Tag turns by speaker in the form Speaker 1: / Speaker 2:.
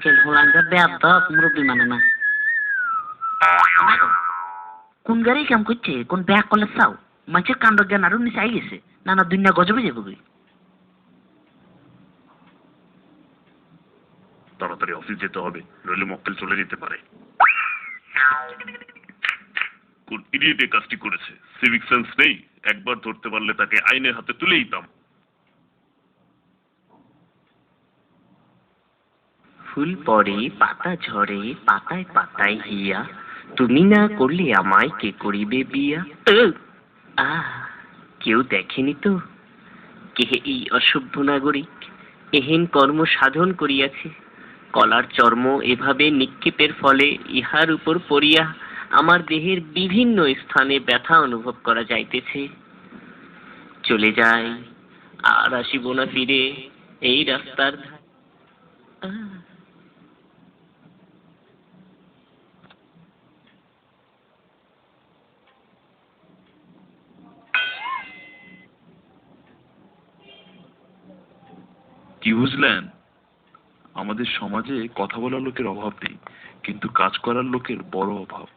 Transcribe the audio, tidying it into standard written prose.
Speaker 1: আজকাল হোলাঙ্গা বেয়াদ মুরব্বী মানে না। কোন গাড়ি কাম করছে, কোন ব্যাগ করলে চাও মাছের কাণ্ড জ্ঞান আরো নিচে আই গেছে, নানা দুনিয়া গজবে যাবো।
Speaker 2: তাড়াতাড়ি অফিস যেতে হবে, নইলে মক্কেল চলে যেতে পারে। কোন ইডিয়েট এই কাজটি করেছে? সিভিক সেন্স নেই? একবার ধরতে পারলে তাকে আইনের হাতে তুলে দিতাম।
Speaker 3: ফুল পড়ে পাতা ঝরে পাতায় পাতায় হিয়া, তুমি না করলে আমায় কে করিবে বিয়া। আহ, কেউ দেখেনি তো কে এই অসভ্য নাগরিক এহেন কর্ম সাধন করিয়াছে। কলার চর্ম এভাবে নিক্ষেপের ফলে ইহার উপর পড়িয়া আমার দেহের বিভিন্ন স্থানে ব্যথা অনুভব করা যাইতেছে। চলে যাই, আর আসিব না ফিরে এই রাস্তার ধারে।
Speaker 2: কি বুঝলেন? আমাদের সমাজে কথা বলার লোকের অভাব নেই, কিন্তু কাজ করার লোকের বড় অভাব।